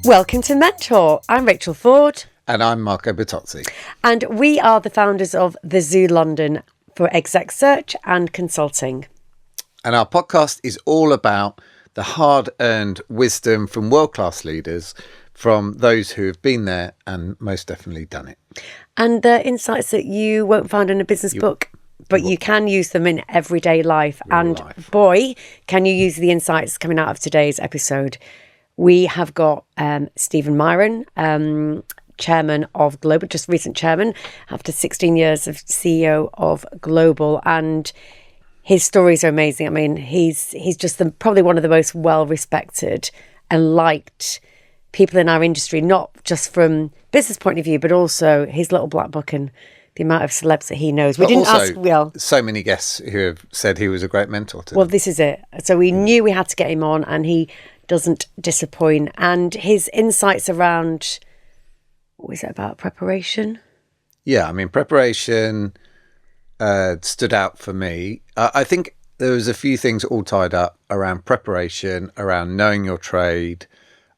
Welcome to Mentor. I'm Rachel Ford. And I'm Marco Bertozzi. And we are the founders of TheZoo.London for exec search and consulting. And our podcast is all about the hard-earned wisdom from world-class leaders, from those who have been there and most definitely done it. And the insights that you won't find in a business book, but you can use them in everyday life. Boy, can you use the insights coming out of today's episode. We have got Stephen Miron, chairman of Global, just recent chairman, after 16 years of CEO of Global. And his stories are amazing. I mean, he's just probably one of the most well-respected and liked people in our industry, not just from business point of view, but also his little black book and the amount of celebs that he knows. We didn't ask, so many guests who have said he was a great mentor to them. Well, this is it. So we knew we had to get him on, and he doesn't disappoint. And his insights around, what was it about, preparation? Yeah, I mean, preparation stood out for me. I think there was a few things all tied up around preparation, around knowing your trade,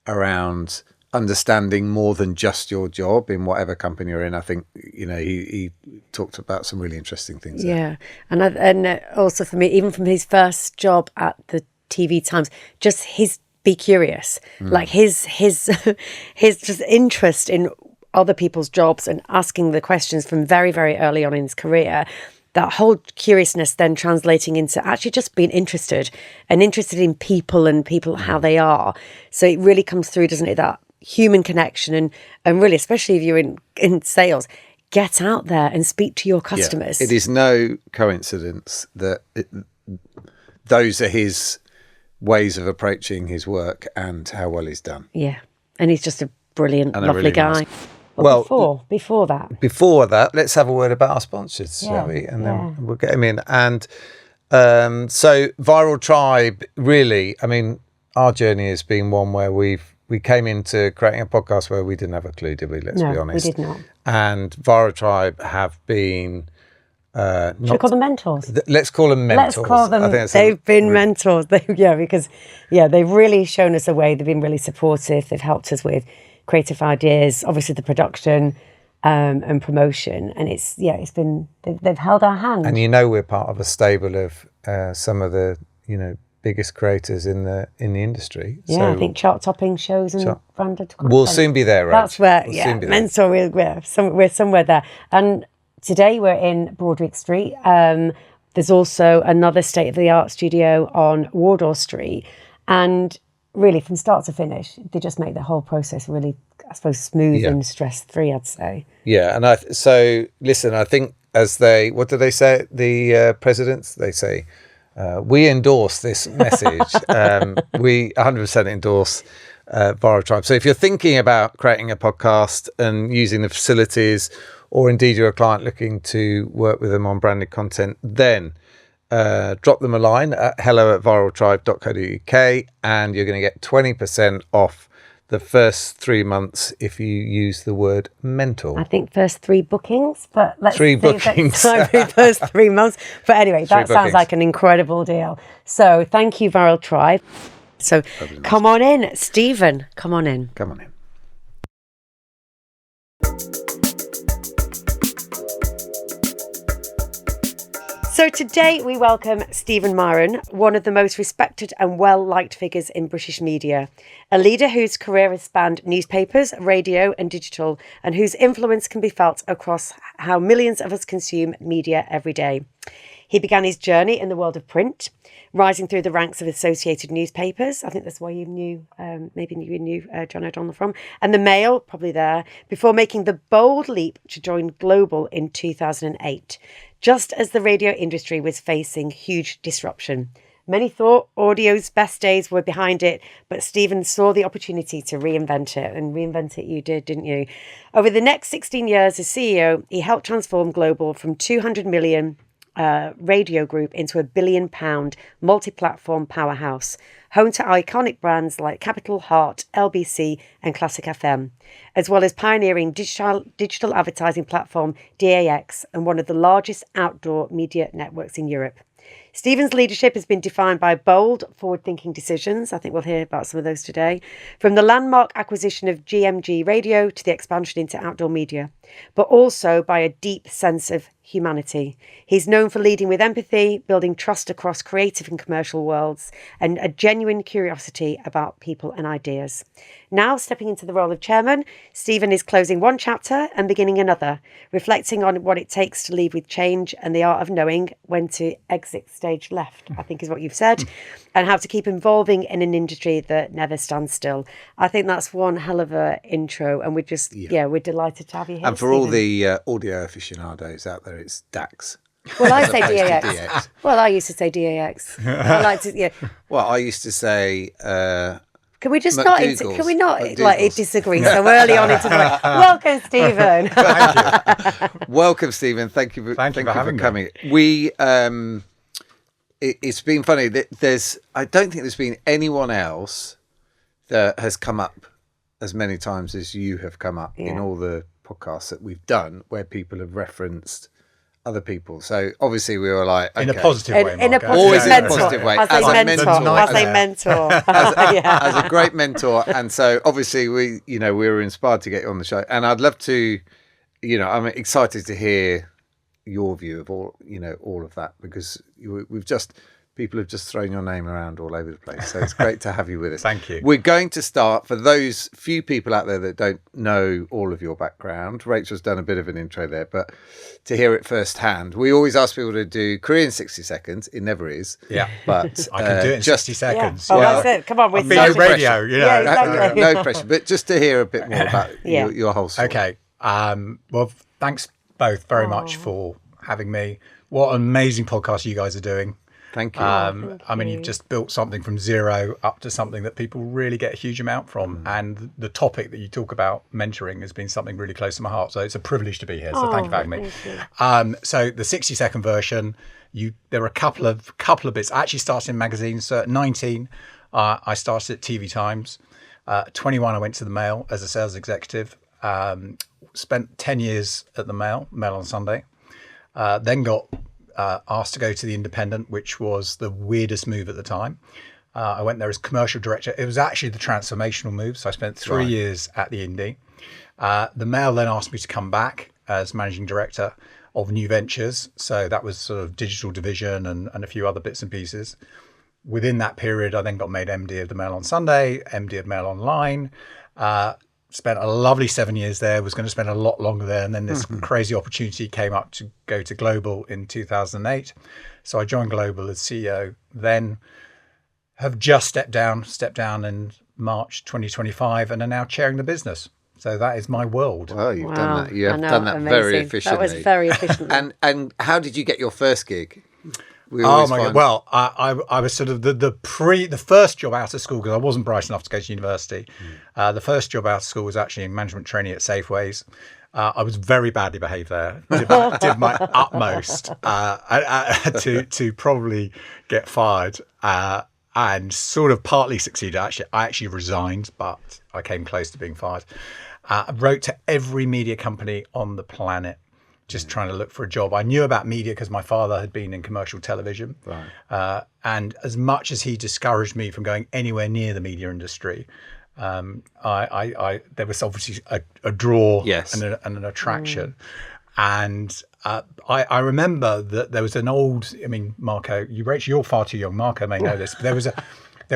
around understanding more than just your job in whatever company you're in. I think, he talked about some really interesting things there. Yeah. And also for me, even from his first job at the TV Times, just his be curious, like his just interest in other people's jobs and asking the questions from very, very early on in his career. That whole curiousness then translating into actually just being interested in people and people, how they are. So it really comes through, doesn't it, that human connection and really, especially if you're in sales, get out there and speak to your customers. Yeah, it is no coincidence that those are his ways of approaching his work and how well he's done. Yeah, and he's just a brilliant, lovely really guy. Nice. Well, before that, let's have a word about our sponsors, shall we? And then we'll get him in. And so Viral Tribe, really, I mean, our journey has been one where we came into creating a podcast where we didn't have a clue, did we? Let's be honest. We did not. And Viral Tribe have been... should we call them mentors? Let's call them mentors. Let's call them. I think they've been mentors. Because they've really shown us a way. They've been really supportive. They've helped us with creative ideas, obviously the production and promotion, and they've held our hand. And we're part of a stable of some of the biggest creators in the industry. Yeah, so I think chart-topping shows and branded content. We'll soon be there, right? That's where mentor. We're somewhere there. And today we're in Broadwick Street. There's also another state-of-the-art studio on Wardour Street, and really, from start to finish, they just make the whole process really, I suppose, smooth and stress-free, I'd say. Yeah, and I think what do they say, the presidents? They say, we endorse this message. We 100% endorse Viral Tribe. So if you're thinking about creating a podcast and using the facilities, or indeed you're a client looking to work with them on branded content, then drop them a line at hello@viraltribe.co.uk, and you're going to get 20% off the first 3 months if you use the word mentor. I think first 3 bookings, but let's see bookings. First 3 months. But anyway, that sounds like an incredible deal. So thank you, Viral Tribe. So come on in, Stephen. Come on in. Come on in. So today we welcome Stephen Miron, one of the most respected and well-liked figures in British media, a leader whose career has spanned newspapers, radio and digital, and whose influence can be felt across how millions of us consume media every day. He began his journey in the world of print, rising through the ranks of Associated Newspapers. I think that's why you knew, John O'Donnell from, and the Mail, probably there, before making the bold leap to join Global in 2008, just as the radio industry was facing huge disruption. Many thought audio's best days were behind it, but Stephen saw the opportunity to reinvent it, and reinvent it you did, didn't you? Over the next 16 years as CEO, he helped transform Global from 200 million radio group into £1 billion multi-platform powerhouse, home to iconic brands like Capital, Heart, LBC and Classic FM, as well as pioneering digital advertising platform DAX and one of the largest outdoor media networks in Europe. Stephen's leadership has been defined by bold, forward-thinking decisions. I think we'll hear about some of those today. From the landmark acquisition of GMG Radio to the expansion into outdoor media, but also by a deep sense of humanity. He's known for leading with empathy, building trust across creative and commercial worlds, and a genuine curiosity about people and ideas. Now, stepping into the role of chairman, Stephen is closing one chapter and beginning another, reflecting on what it takes to lead with change and the art of knowing when to exit stage left, I think is what you've said, and how to keep evolving in an industry that never stands still. I think that's one hell of a intro, and we're just, we're delighted to have you here. And for Stephen. all the audio aficionados out there, it's DAX. Well, I say DAX. Well, I used to say DAX. I like to, Well, I used to say... Can we just McDougall's. like disagree so early on into the Welcome, Stephen. Thank you. Welcome, Stephen. Thank you for coming. We it's been funny. I don't think there's been anyone else that has come up as many times as you have come up in all the podcasts that we've done, where people have referenced other people. So obviously we were like, okay. In a positive way, in a positive way. As a mentor. As a great mentor. And so obviously we were inspired to get you on the show. And I'd love to, I'm excited to hear your view of all of that, because people have just thrown your name around all over the place. So it's great to have you with us. Thank you. We're going to start, for those few people out there that don't know all of your background, Rachel's done a bit of an intro there, but to hear it firsthand, we always ask people to do career in 60 seconds. It never is. Yeah. But I can do it in 60 seconds. Yeah. Oh, that's it. Come on. With no radio, exactly. No pressure. But just to hear a bit more about your whole story. Okay. Well, thanks both very much for having me. What an amazing podcast you guys are doing. Thank you. I mean, you've just built something from zero up to something that people really get a huge amount from. And the topic that you talk about, mentoring, has been something really close to my heart. So it's a privilege to be here. So thank you for having me. So the 60-second version, there were a couple of bits. I actually started in magazines. So at 19, I started at TV Times. 21, I went to the Mail as a sales executive. Spent 10 years at the Mail on Sunday. Then got asked to go to the Independent, which was the weirdest move at the time. I went there as commercial director. It was actually the transformational move. So I spent 3 years at the Indie. The Mail then asked me to come back as managing director of New Ventures. So that was sort of digital division and a few other bits and pieces. Within that period, I then got made MD of the Mail on Sunday, MD of Mail Online. Spent a lovely 7 years there, was going to spend a lot longer there. And then this crazy opportunity came up to go to Global in 2008. So I joined Global as CEO, then have just stepped down in March 2025 and are now chairing the business. So that is my world. Well, you've done that. You have done that amazing. Very efficiently. That was very efficient. And how did you get your first gig? Oh my God. Well, I was sort of the first job out of school, because I wasn't bright enough to go to university. The first job out of school was actually in management training at Safeways. I was very badly behaved there. Did my utmost to probably get fired, and sort of partly succeeded. I actually resigned, but I came close to being fired. I wrote to every media company on the planet, just trying to look for a job. I knew about media because my father had been in commercial television. Right. And as much as he discouraged me from going anywhere near the media industry, there was obviously a draw and an attraction. And I remember that there was an old, Marco, Rachel, you're far too young. Marco may know this, but there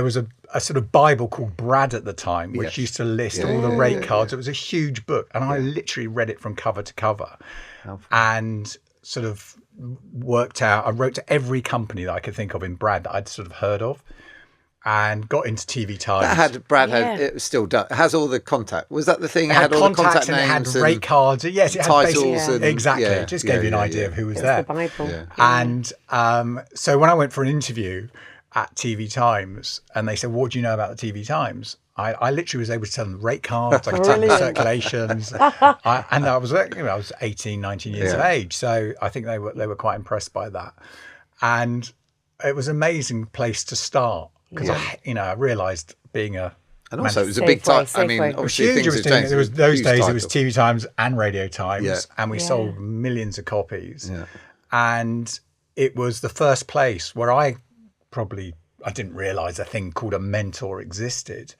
was a sort of Bible called Brad at the time, which used to list all the rate cards. It was a huge book, and I literally read it from cover to cover. And sort of worked out, I wrote to every company that I could think of in Brad that I'd sort of heard of, and got into TV Times. Brad it still does. Has all the contact. Was that the thing? It had all the contact and names, it had rate cards. Yes, it had titles. Exactly. It just gave you an idea of who was there. The Bible. And so when I went for an interview at TV Times, and they said, "What do you know about the TV Times?" I literally was able to tell them rate cards, I could tell them the circulations. And I was 18, 19 years of age. So I think they were quite impressed by that. And it was an amazing place to start. because I realised being a and also it was a Safeway, big time. I mean, Safeway. obviously huge. things have changed. There was those Huge days. It title. was TV Times and Radio Times, Yeah. and we sold millions of copies. Yeah. And it was the first place where I didn't realise a thing called a mentor existed.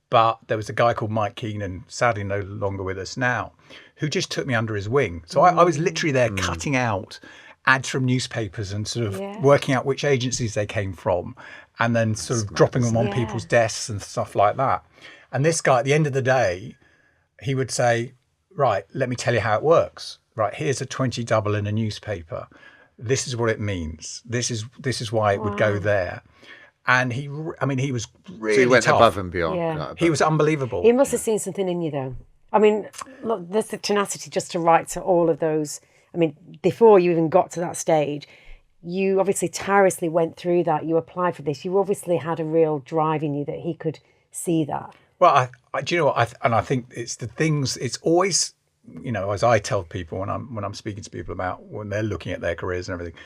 But there was a guy called Mike Keenan, sadly no longer with us now, who just took me under his wing. So I was literally there cutting out ads from newspapers and sort of working out which agencies they came from, and then sort of dropping them on people's desks and stuff like that. And this guy, at the end of the day, he would say, right, let me tell you how it works. Right, here's a 20 double in a newspaper. This is what it means. This is why it would go there. And he was really So he went tough. above and beyond. Yeah. Like, He was unbelievable. He must have seen something in you, though. I mean, look, there's the tenacity just to write to all of those. I mean, before you even got to that stage, you obviously tirelessly went through that. You applied for this. You obviously had a real drive in you that he could see that. Well, do you know what? I think it's the things. It's always, as I tell people when I'm speaking to people about when they're looking at their careers and everything,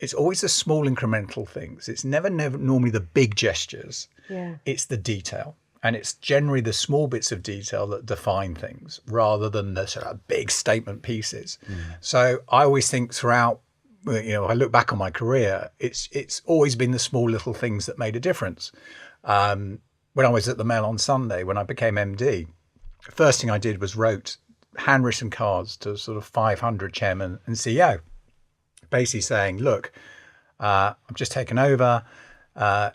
it's always the small incremental things. It's never normally the big gestures. Yeah. It's the detail. And it's generally the small bits of detail that define things rather than the sort of big statement pieces. So I always think throughout, I look back on my career, it's always been the small little things that made a difference. When I was at the Mail on Sunday, when I became MD, the first thing I did was wrote handwritten cards to sort of 500 chairman and CEO, basically saying, look, I've just taken over.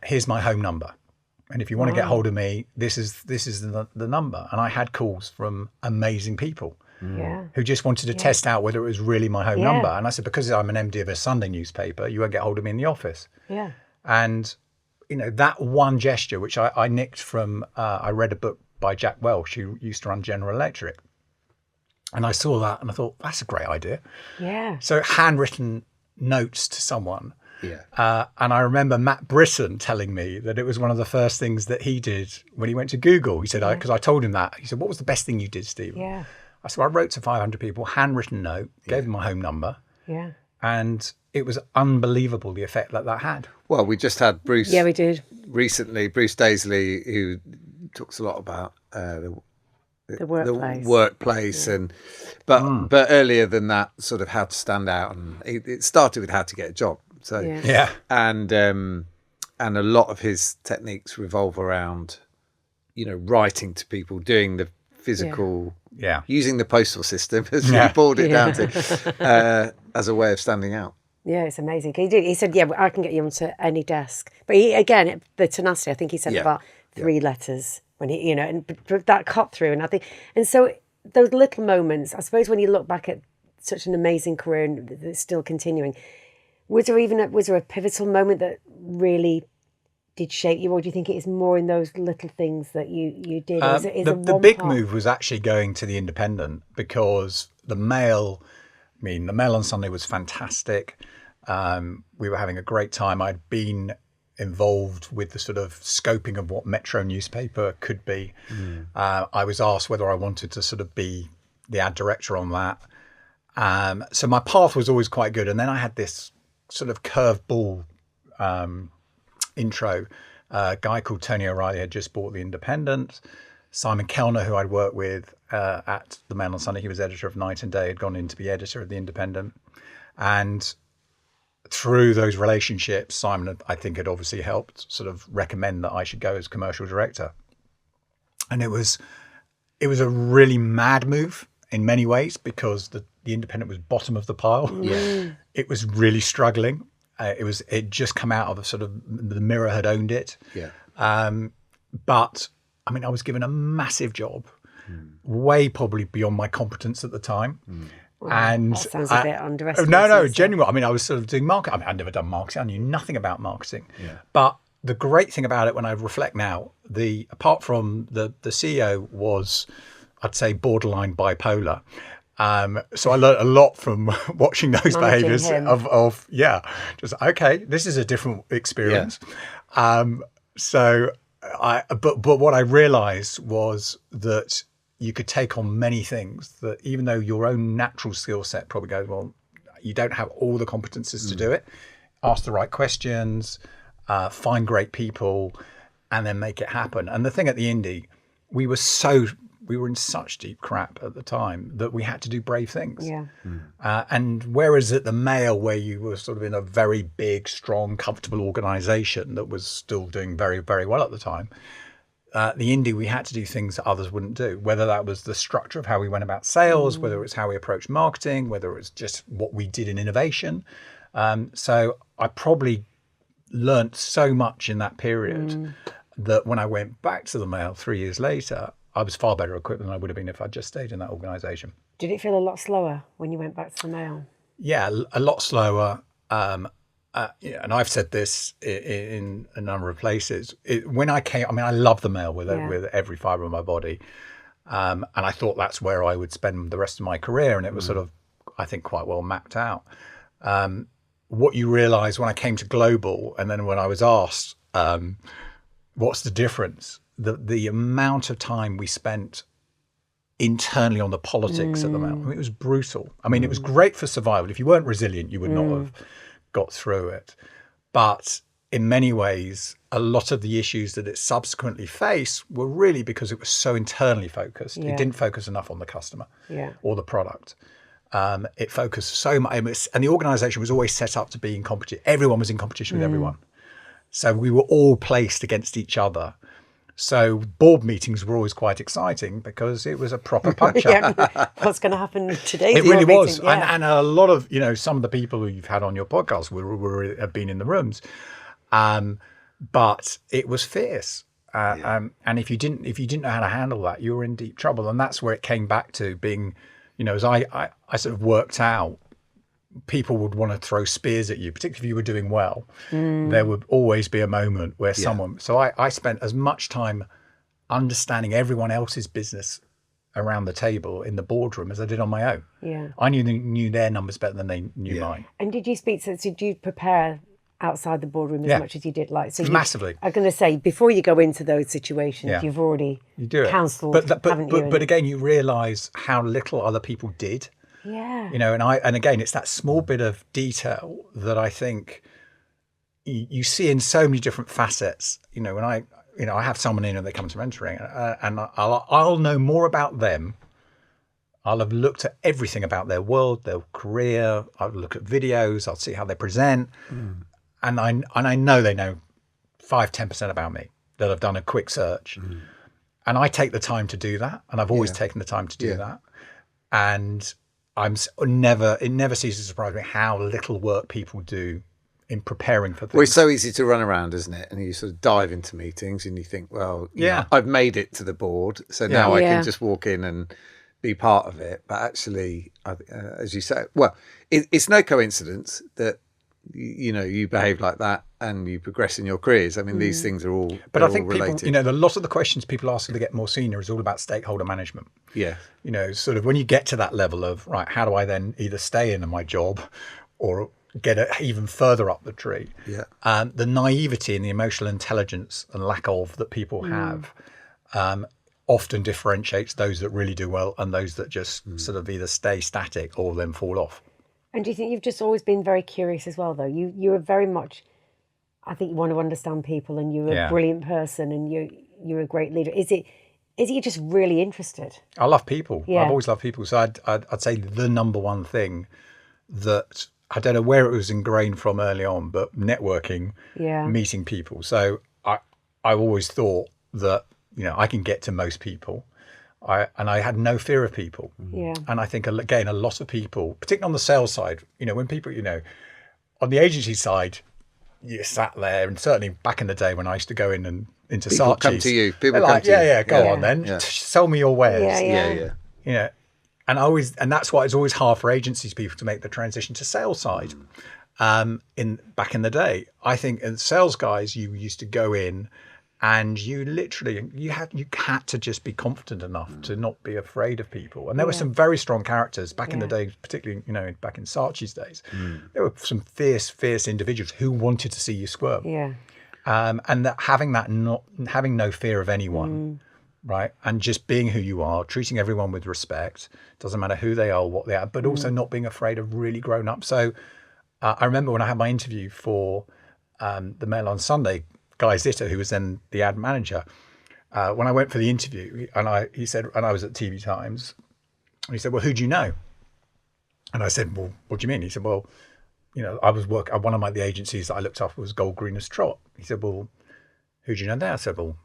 Here's my home number. And if you want to get hold of me, this is the number. And I had calls from amazing people who just wanted to test out whether it was really my home number. And I said, because I'm an MD of a Sunday newspaper, you won't get hold of me in the office. Yeah. And, that one gesture, which I nicked from, I read a book by Jack Welch, who used to run General Electric. And I saw that and I thought, that's a great idea. Yeah. So handwritten notes to someone. Yeah. And I remember Matt Brisson telling me that it was one of the first things that he did when he went to Google. He said, because I told him that. He said, what was the best thing you did, Stephen? Yeah. I said, I wrote to 500 people, handwritten note, gave them my home number. Yeah. And it was unbelievable the effect that had. Well, we just had Bruce. Yeah, we did. Recently, Bruce Daisley, who talks a lot about The workplace. the workplace, but earlier than that, sort of how to stand out, and it started with how to get a job. So and a lot of his techniques revolve around, writing to people, doing the physical, using the postal system as we boiled it down to, as a way of standing out. Yeah, it's amazing. He said, yeah, I can get you onto any desk. But again, the tenacity, I think he said about 3 letters when he, and that cut through. And I think, and so those little moments, I suppose when you look back at such an amazing career and that's still continuing, was there a pivotal moment that really did shape you, or do you think it is more in those little things that you did? Or the big move was actually going to the Independent, because the Mail on Sunday was fantastic. We were having a great time. I'd been involved with the sort of scoping of what Metro newspaper could be. I was asked whether I wanted to sort of be the ad director on that. So my path was always quite good. And then I had this sort of curveball intro. A guy called Tony O'Reilly had just bought the Independent. Simon Kellner, who I'd worked with at the Mail on Sunday, he was editor of Night and Day, had gone in to be editor of the Independent. And through those relationships, Simon, I think, had obviously helped sort of recommend that I should go as commercial director. And it was a really mad move in many ways, because the Independent was bottom of the pile. Yeah. It was really struggling. It just come out of a sort of, the Mirror had owned it. Yeah. But I was given a massive job, way probably beyond my competence at the time. Wow, and that sounds a bit underestimated. No, genuinely. I was sort of doing marketing. I'd never done marketing. I knew nothing about marketing. Yeah. But the great thing about it, when I reflect now, apart from the CEO was, I'd say, borderline bipolar. So I learned a lot from watching those behaviours of just, okay, this is a different experience. Yeah. But what I realised was that you could take on many things, that even though your own natural skill set probably goes, well, you don't have all the competences to do it. Ask the right questions, find great people, and then make it happen. And the thing at the indie, we were in such deep crap at the time that we had to do brave things. Yeah. And whereas at the Mail, where you were sort of in a very big, strong, comfortable organization that was still doing very, very well at the time, the indie, we had to do things that others wouldn't do, whether that was the structure of how we went about sales, whether it was how we approached marketing, whether it was just what we did in innovation. So I probably learnt so much in that period that when I went back to the Mail 3 years later, I was far better equipped than I would have been if I'd just stayed in that organisation. Did it feel a lot slower when you went back to the Mail? Yeah, a lot slower. And I've said this in a number of places. When I came, I mean, I love the Mail with every fibre of my body. And I thought that's where I would spend the rest of my career. And it was sort of, I think, quite well mapped out. What you realise when I came to Global, and then when I was asked, what's the difference? The amount of time we spent internally on the politics at the Mail. I mean, it was brutal. I mean, it was great for survival. If you weren't resilient, you would not have got through it. But in many ways, a lot of the issues that it subsequently faced were really because it was so internally focused. It didn't focus enough on the customer or the product. It focused so much, and the organisation was always set up to be in competition. Everyone was in competition with everyone. So we were all placed against each other. So board meetings were always quite exciting because it was a proper punch-up. What's going to happen today? It really was. And a lot of, some of the people who you've had on your podcast have been in the rooms. But it was fierce. And if you didn't know how to handle that, you were in deep trouble. And that's where it came back to being, as I sort of worked out, people would want to throw spears at you, particularly if you were doing well. There would always be a moment where so I spent as much time understanding everyone else's business around the table in the boardroom as I did on my own. I knew their numbers better than they knew mine. And did you prepare outside the boardroom as much as you did? Massively. I'm going to say, before you go into those situations, you've already counselled, haven't you? But again, you realise how little other people did. And again, it's that small bit of detail that I think you see in so many different facets. When I have someone in and they come to mentoring, and I'll know more about them. I'll have looked at everything about their world, their career. I'll look at videos. I'll see how they present, and I know they know 5-10% about me. That I've done a quick search, and I take the time to do that, and I've always taken the time to do that, and it never ceases to surprise me how little work people do in preparing for things. Well, it's so easy to run around, isn't it? And you sort of dive into meetings and you think, well, I've made it to the board, so now I can just walk in and be part of it. But actually, as you say, well, it's no coincidence that you behave like that and you progress in your careers. I mean, these things are all But I think related. people, a lot of the questions people ask as they get more senior is all about stakeholder management. Sort of when you get to that level of, right, how do I then either stay in my job or get it even further up the tree? The naivety and the emotional intelligence and lack of that people have often differentiates those that really do well and those that just sort of either stay static or then fall off. And do you think you've just always been very curious as well, though? You are very much, I think you want to understand people, and you're a brilliant person, and you're a great leader. Is it you're just really interested? I love people. I've always loved people. So I'd say the number one thing that, I don't know where it was ingrained from early on, but networking, meeting people. So I always thought that, I can get to most people. I had no fear of people. And I think, again, a lot of people, particularly on the sales side, when people, on the agency side, you sat there, and certainly back in the day when I used to go in and into people Saatchi's, come to you. People come to you. Go on then, sell me your wares. And that's why it's always hard for agencies people to make the transition to sales side. Back in the day, I think in sales guys, you used to go in and you literally you had to just be confident enough to not be afraid of people. And there were some very strong characters back in the day, particularly back in Saatchi's days. There were some fierce individuals who wanted to see you squirm. And that having no fear of anyone. Right. And just being who you are, treating everyone with respect, doesn't matter who they are or what they are, but also not being afraid of really grown up. So I remember when I had my interview for the Mail on Sunday, Guy Zitter, who was then the ad manager, when I went for the interview, he said, and I was at TV Times, and he said, well, who do you know? And I said, well, what do you mean? He said, well, I was one of the agencies that I looked after was Gold Greenest Trot. He said, well, who do you know there? I said, well,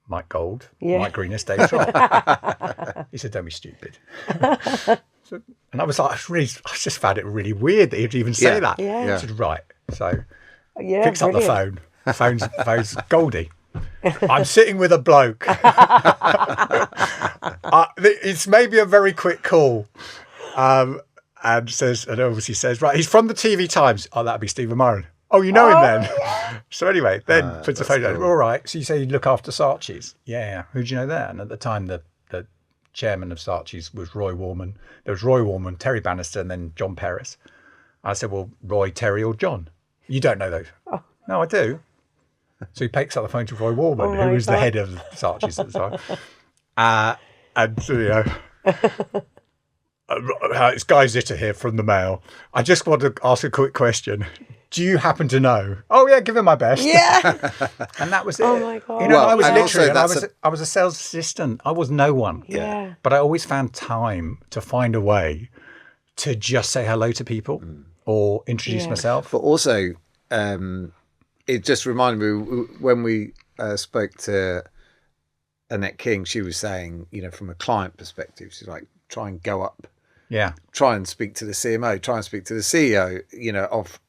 Mike Gold, Mike Greenest, Dave Trott. He said, don't be stupid. And I was like, I just found it really weird that he'd even say that. Yeah. I said, right. So picks up the phone. Phone's Goldie. I'm sitting with a bloke. It's maybe a very quick call. And obviously says, right, he's from the TV Times. Oh, that'd be Stephen Miron. Oh, you know him then. So anyway, then puts the phone down. Cool. All right. So you say you look after Saatchi's. Yeah. Who do you know there? And at the time, the chairman of Saatchi's was Roy Warman. There was Roy Warman, Terry Bannister, and then John Perris. I said, well, Roy, Terry, or John? You don't know those. Oh. No, I do. So he picks up the phone to Roy Warman, who was the head of Saatchi's at the time. It's Guy Zitter here from the Mail. I just want to ask a quick question. Do you happen to know? Oh yeah, give him my best. Yeah. And that was it. Oh my God. I was literally, I was a sales assistant. I was no one. Yeah. But I always found time to find a way to just say hello to people or introduce myself. But also, it just reminded me when we spoke to Annette King, she was saying, from a client perspective, she's like, try and go up. Yeah. Try and speak to the CMO, try and speak to the CEO,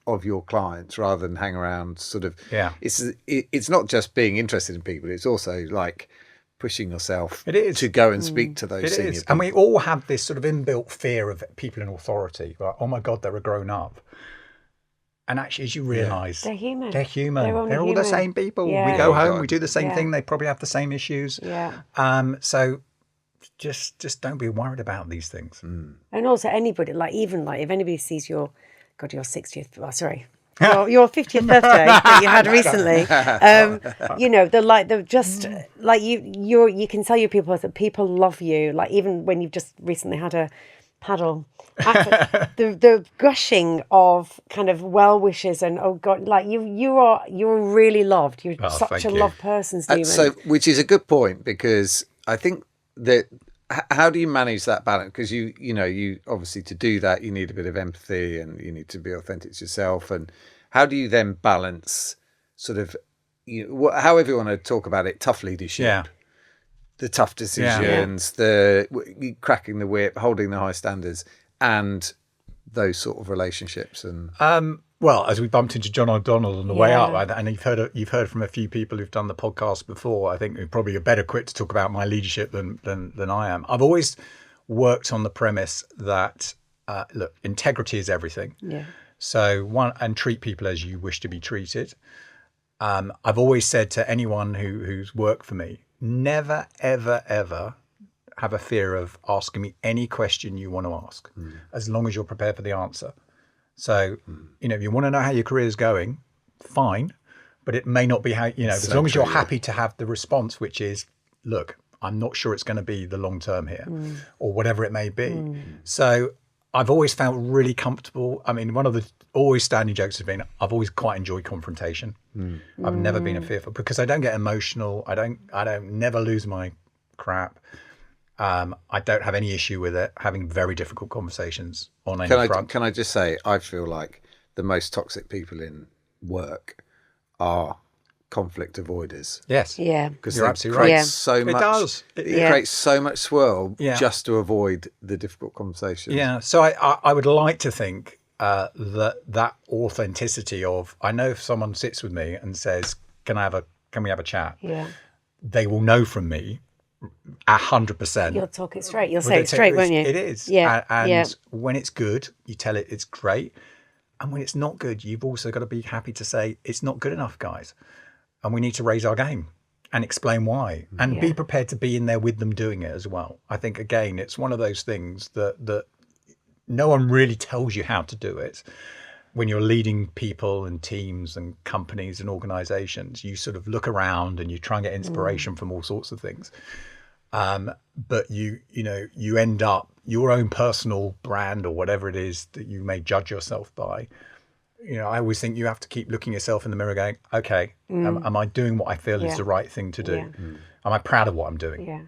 of your clients rather than hang around sort of. Yeah. It's not just being interested in people, it's also like pushing yourself to go and speak to those senior people. And we all have this sort of inbuilt fear of people in authority. Like, oh my God, they're a grown up. And actually, as you realise, they're human. They're human. They're all human. The same people. Yeah. We go home, we do the same thing. They probably have the same issues. Yeah. So just don't be worried about these things. And also anybody, if anybody sees your 60th, your 50th birthday that you had recently, you can tell your people that people love you. Like even when you've just recently had a paddle, the gushing of kind of well wishes and oh God, like you're really loved. You're such a loved person, Stephen. So, which is a good point because I think that. How do you manage that balance? Because you obviously to do that you need a bit of empathy and you need to be authentic to yourself. And how do you then balance sort of however you want to talk about it, tough leadership, the tough decisions, the cracking the whip, holding the high standards, and those sort of relationships and. Well, as we bumped into John O'Donnell on the way up, and you've heard from a few people who've done the podcast before. I think we're probably better equipped to talk about my leadership than I am. I've always worked on the premise that look, integrity is everything. Yeah. So and treat people as you wish to be treated. I've always said to anyone who's worked for me, never ever ever have a fear of asking me any question you want to ask, as long as you're prepared for the answer. So, if you want to know how your career is going, fine, but it may not be how, as long as you're happy to have the response, which is, look, I'm not sure it's going to be the long term here or whatever it may be. So I've always felt really comfortable. I mean, one of the always standing jokes has been, I've always quite enjoyed confrontation. I've never been a fearful because I don't get emotional. I don't never lose my crap. I don't have any issue with it, having very difficult conversations on any front. Can I just say, I feel like the most toxic people in work are conflict avoiders. Yes. Yeah. Because you're absolutely right. So much, it does. It creates so much swirl just to avoid the difficult conversations. Yeah. So I would like to think that authenticity of, I know if someone sits with me and says, can we have a chat? Yeah. They will know from me 100%. You'll talk it straight. You'll say it straight, won't you? It is. Yeah. And when it's good, you tell it it's great. And when it's not good, you've also got to be happy to say it's not good enough, guys. And we need to raise our game and explain why. And be prepared to be in there with them doing it as well. I think, again, it's one of those things that no one really tells you how to do it. When you're leading people and teams and companies and organizations, you sort of look around and you try and get inspiration from all sorts of things. But you end up your own personal brand or whatever it is that you may judge yourself by I always think you have to keep looking yourself in the mirror going, okay, am I doing what I feel is the right thing to do? Yeah. Am I proud of what I'm doing? Yeah.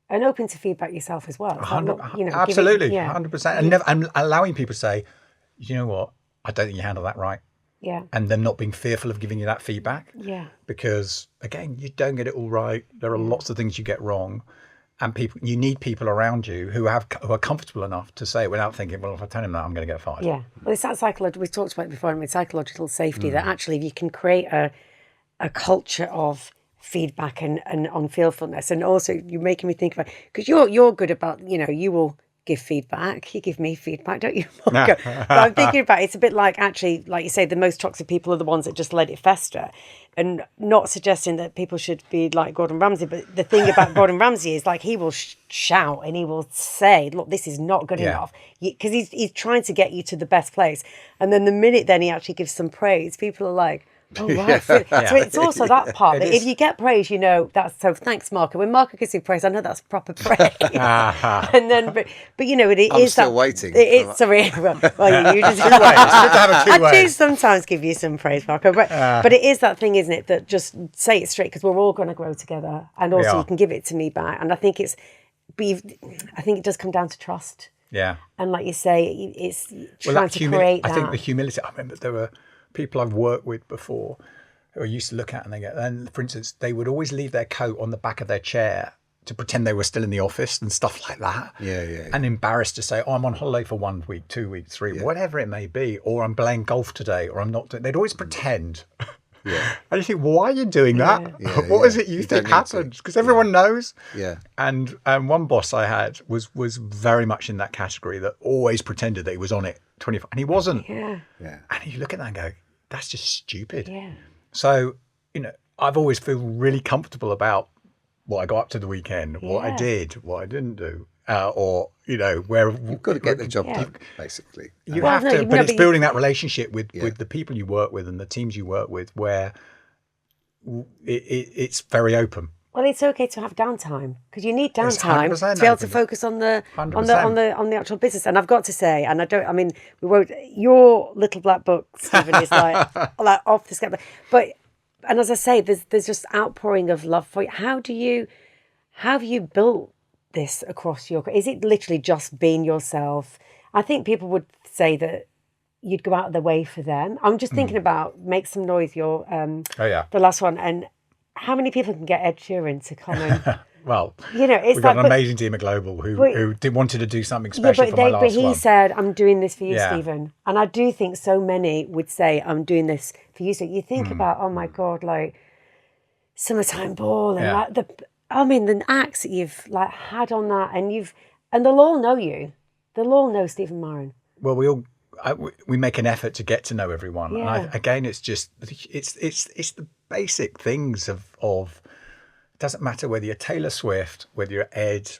And open to feedback yourself as well. It's like, look, Absolutely, give it, 100%. And allowing people to say, you know what, I don't think you handle that right. Yeah. And them not being fearful of giving you that feedback. Yeah. Because, again, you don't get it all right. There are lots of things you get wrong. And you need people around you who are comfortable enough to say it without thinking, well, if I tell him that, I'm going to get fired. Yeah. Well, it's that psychological, we've talked about it before, psychological safety, that actually if you can create a culture of feedback and unfeelfulness, and also you're making me think about, because you're good about, you will give feedback. You give me feedback, don't you, Marco? But I'm thinking about it's a bit like, actually, like you say, the most toxic people are the ones that just let it fester. And not suggesting that people should be like Gordon Ramsay, but the thing about Gordon Ramsay is, like, he will shout and he will say, look, this is not good enough, because he's trying to get you to the best place. And then the minute then he actually gives some praise, people are like, oh, right. So it's also that part that if you get praise, that's so, thanks, Marco. When Marco gives you praise, I know that's proper praise. And then, but I'm still waiting. Sorry. Well, you just Two ways. It's good to have a two I do ways. sometimes give you some praise, Marco. But it is that thing, isn't it, that just say it straight, because we're all going to grow together. And also you can give it to me back. And I think I think it does come down to trust. Yeah. And like you say, it's trying to create that. I think the humility, I remember there were people I've worked with before who I used to look at and for instance, they would always leave their coat on the back of their chair to pretend they were still in the office and stuff like that. Yeah. And embarrassed to say, oh, I'm on holiday for 1 week, 2 weeks, 3, whatever it may be, or I'm playing golf today, or I'm not. They'd always pretend. Yeah. And you think, why are you doing that? What is it you think happened? Because everyone knows. Yeah. And one boss I had was very much in that category that always pretended that he was on it 24, and he wasn't. Yeah. And you look at that and go, that's just stupid. Yeah. So, I've always feel really comfortable about what I got up to the weekend, what I did, what I didn't do, or, where you've got to get the job done, basically. You have to, but it's building that relationship with the people you work with and the teams you work with, where it's very open. Well, it's okay to have downtime, because you need downtime to be able to focus on the actual business. And I've got to say, and we wrote your little black book, Stephen, is like off the scale. But as I say, there's just outpouring of love for you. How have you built this across your? Is it literally just being yourself? I think people would say that you'd go out of the way for them. I'm just thinking about Make Some Noise, your the last one, and how many people can get Ed Sheeran to come and... Well, it's we've got an amazing team at Global who wanted to do something special for my last one. But he said, I'm doing this for you, Stephen. And I do think so many would say, I'm doing this for you. So you think about, oh my God, like Summertime Ball and the acts that you've like had on that, and they'll all know you. They'll all know Stephen Miron. Well, we make an effort to get to know everyone. Yeah. And it's just it's the basic things of it doesn't matter whether you're Taylor Swift, whether you're Ed,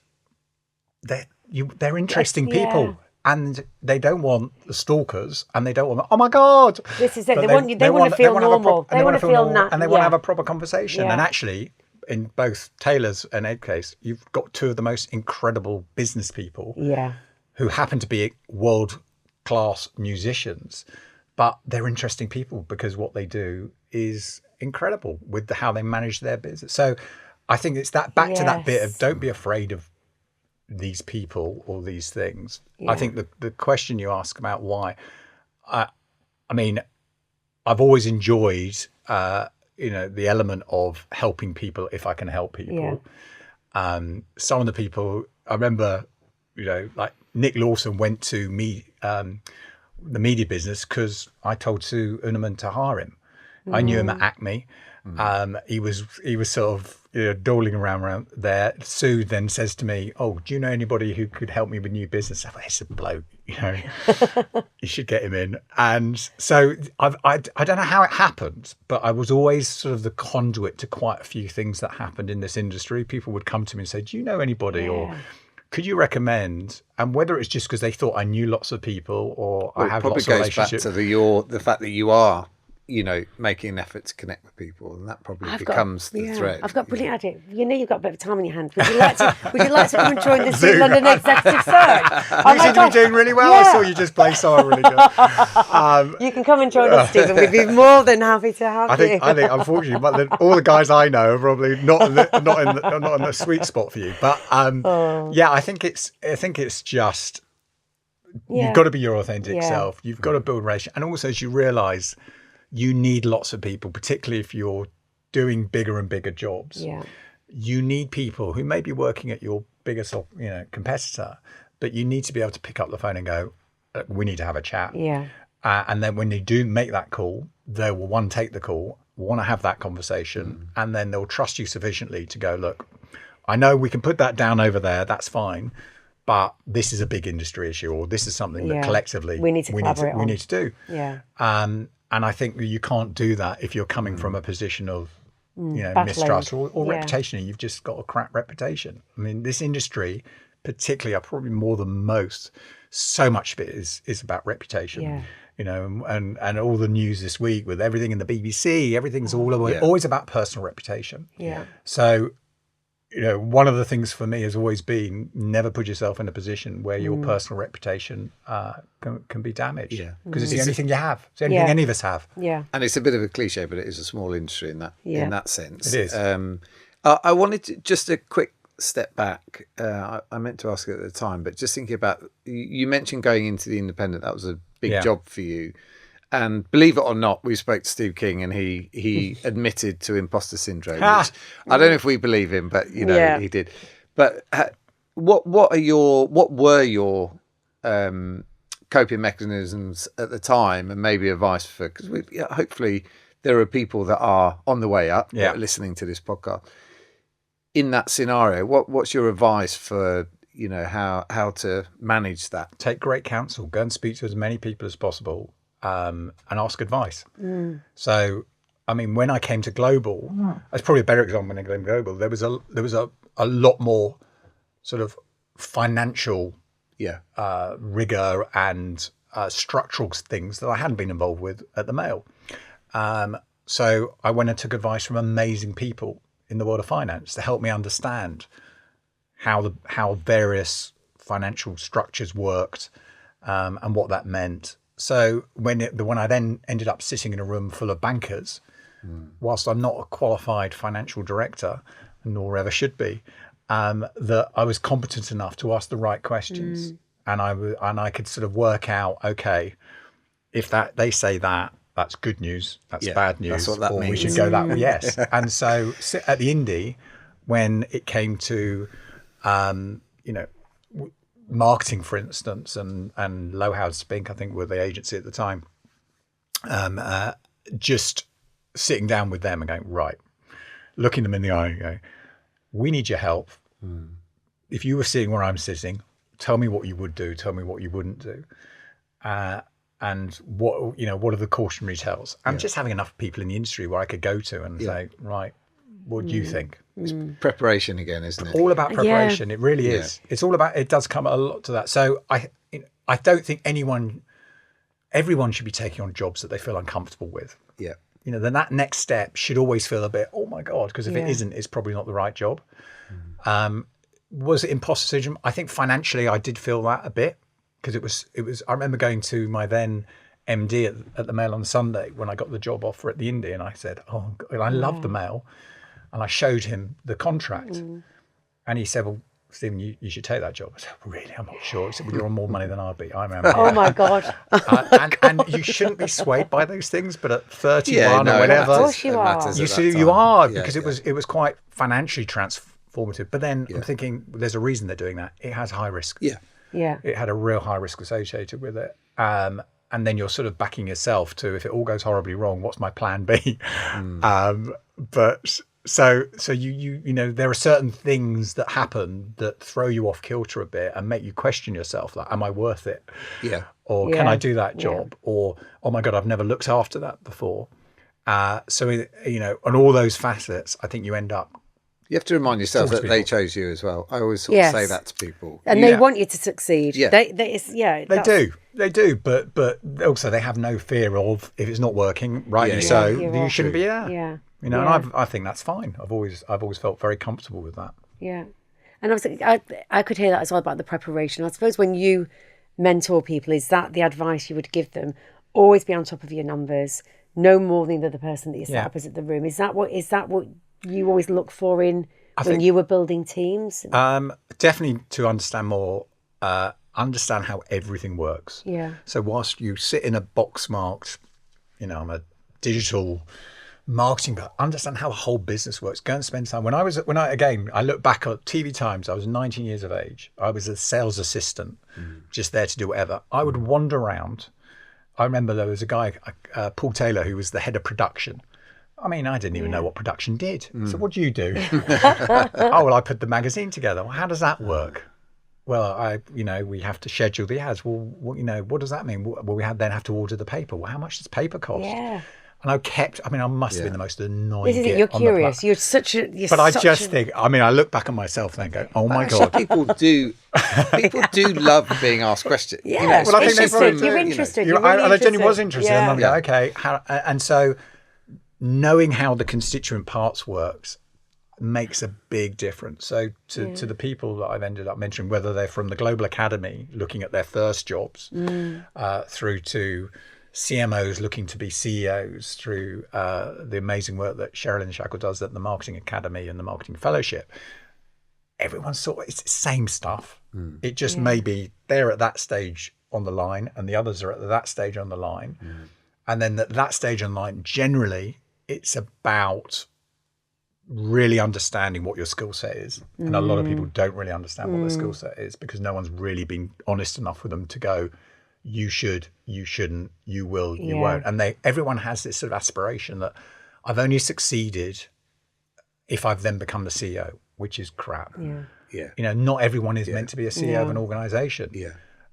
they're interesting people, and they don't want the stalkers, and they don't want, oh my God, this is it. They want to feel normal. They want to feel natural, and they want to have a proper conversation. And actually, in both Taylor's and Ed case, you've got two of the most incredible business people, who happen to be world-class musicians, but they're interesting people because what they do is incredible with how they manage their business. So I think it's that back to that bit of don't be afraid of these people or these things. I think the question you ask about why, I mean, I've always enjoyed, the element of helping people if I can help people. Some of the people, I remember, like Nick Lawson went to me, the media business, because I told Sue Unerman to hire him. I knew him at Acme. He was sort of dawdling around there. Sue then says to me, "Oh, do you know anybody who could help me with new business?" I thought, it's a bloke, you should get him in. And so I don't know how it happened, but I was always sort of the conduit to quite a few things that happened in this industry. People would come to me and say, "Do you know anybody?" or could you recommend? And whether it's just because they thought I knew lots of people or I have lots of relationships. It probably goes back to the fact that you are making an effort to connect with people, and that probably becomes the thread. I've got a brilliant idea. You've got a bit of time on your hands. Would you like to come and join the Zoo.London executive search? You seem to be doing really well. I saw you just play someone really good. You can come and join us, Stephen. We'd be more than happy to have you. I think, unfortunately, all the guys I know are probably not in the sweet spot for you. But I think it's just you've got to be your authentic self. You've got to build a relationship, and also as you realise, you need lots of people, particularly if you're doing bigger and bigger jobs. Yeah. You need people who may be working at your biggest, competitor, but you need to be able to pick up the phone and go, we need to have a chat. Yeah. And then when they do make that call, they will take the call, want to have that conversation, and then they'll trust you sufficiently to go, look, I know we can put that down over there. That's fine. But this is a big industry issue, or this is something that collectively we need to do. Yeah. And I think you can't do that if you're coming from a position of, mistrust or reputation. You've just got a crap reputation. I mean, this industry, particularly, probably more than most, so much of it is about reputation. Yeah. And all the news this week with everything in the BBC, everything's always about personal reputation. Yeah. So, one of the things for me has always been never put yourself in a position where your personal reputation can be damaged. Yeah. Because it's the only thing you have. It's the only thing any of us have. Yeah. And it's a bit of a cliche, but it is a small industry in that sense. It is. I wanted to just a quick step back. I meant to ask it at the time, but just thinking about, you mentioned going into the independent, that was a big job for you. And believe it or not, we spoke to Steve King, and he admitted to imposter syndrome. Which I don't know if we believe him, but he did. But what were your coping mechanisms at the time, and maybe advice for, because hopefully there are people that are on the way up that are listening to this podcast. In that scenario, what's your advice for how to manage that? Take great counsel. Go and speak to as many people as possible. And ask advice. So, I mean, when I came to global, that's probably a better example. When I came to global, there was a lot more sort of financial rigor and structural things that I hadn't been involved with at the Mail. So I went and took advice from amazing people in the world of finance to help me understand how various financial structures worked and what that meant. So when I then ended up sitting in a room full of bankers, whilst I'm not a qualified financial director, nor ever should be, that I was competent enough to ask the right questions, and I could sort of work out, okay, if they say that's good news, that's bad news, that's what that means. We should go that way. Yes. And so at the Indie, when it came to marketing, for instance, and Lowhouse Spink, I think, were the agency at the time, just sitting down with them and going, right, looking them in the eye and going, we need your help. If you were sitting where I'm sitting, tell me what you would do, tell me what you wouldn't do. And what are the cautionary tales? And just having enough people in the industry where I could go to and say, right, what do you think? It's preparation again, isn't it? All about preparation. It really is. It's all about, it does come a lot to that. So I don't think everyone should be taking on jobs that they feel uncomfortable with. Yeah. Then that next step should always feel a bit, oh my God, because if it isn't, it's probably not the right job. Was it imposter syndrome? I think financially I did feel that a bit, because it was, I remember going to my then MD at the Mail on Sunday when I got the job offer at the Indie, and I said, oh God, I love the Mail. And I showed him the contract, and he said, well, Stephen, you should take that job. I said, really? I'm not sure. He said, well, you're on more money than I'll be. I remember. Oh my God. And you shouldn't be swayed by those things, but at 31 or whatever, of course you are. You are, because it was quite financially transformative. But then I'm thinking, there's a reason they're doing that. It has high risk. Yeah. It had a real high risk associated with it. And then you're sort of backing yourself to, if it all goes horribly wrong, what's my plan B? So there are certain things that happen that throw you off kilter a bit and make you question yourself, like, am I worth it? Yeah. Or can I do that job? Or, oh my God, I've never looked after that before. So on all those facets, I think you end up You have to remind yourself Talk to that they people. chose you as well. I always sort of say that to people. And they want you to succeed. Yeah. They do, but also they have no fear of if it's not working, rightly so, you shouldn't be there. Yeah. You know, and I think that's fine. I've always felt very comfortable with that. Yeah. And obviously, I could hear that as well about the preparation. I suppose when you mentor people, is that the advice you would give them? Always be on top of your numbers, no more than the other person that you set up as at the room. Is that what you always look for when you were building teams? Definitely to understand more, understand how everything works. Yeah. So So whilst you sit in a box marked, I'm a digital marketing, but understand how the whole business works. Go and spend time. I look back at TV Times, I was 19 years of age. I was a sales assistant, just there to do whatever. I would wander around. I remember there was a guy, Paul Taylor, who was the head of production. I mean, I didn't even know what production did. So what do you do? I put the magazine together. Well, how does that work? Well, we have to schedule the ads. Well, what does that mean? Well, we then have to order the paper. Well, how much does paper cost? yeah. And I must have been the most annoying. This is it. You're curious. You're such a. I look back at myself and then go, oh my God. People do love being asked questions. Yeah. Well, I think you're interested. And I genuinely was interested. Yeah. And I'm okay. And so knowing how the constituent parts works makes a big difference. So to the people that I've ended up mentoring, whether they're from the Global Academy looking at their first jobs through to CMOs looking to be CEOs, through the amazing work that Sherilyn Shackle does at the Marketing Academy and the Marketing Fellowship, everyone's it's the same stuff. It just may be they're at that stage on the line and the others are at that stage on the line. And then at that stage on the line, generally, it's about really understanding what your skill set is. And a lot of people don't really understand what their skill set is because no one's really been honest enough with them to go, you should, you shouldn't, you will, you won't. And everyone has this sort of aspiration that I've only succeeded if I've then become the CEO, which is crap. Not everyone is meant to be a CEO of an organization.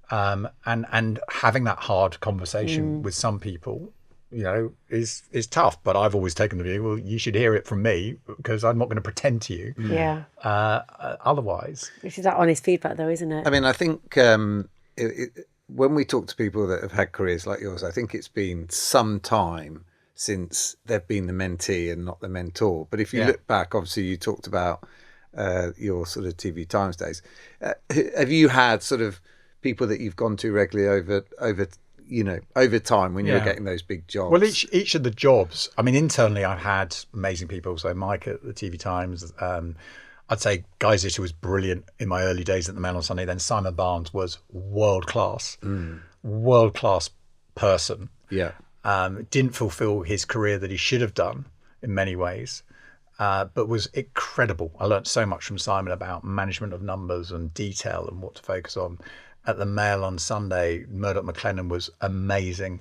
And having that hard conversation with some people, is tough. But I've always taken the view, well, you should hear it from me because I'm not going to pretend to you. Otherwise. This is that honest feedback, though, isn't it? I mean, I think when we talk to people that have had careers like yours, I think it's been some time since they've been the mentee and not the mentor. But if you look back, obviously you talked about your sort of TV Times days. Have you had sort of people that you've gone to regularly over time when you were getting those big jobs? Well, each of the jobs, I mean, internally I've had amazing people. So Mike at the TV Times, I'd say Guy Zitter was brilliant in my early days at the Mail on Sunday. Then Simon Barnes was world-class person. Didn't fulfill his career that he should have done in many ways, but was incredible. I learned so much from Simon about management of numbers and detail and what to focus on. At the Mail on Sunday, Murdoch McLennan was amazing.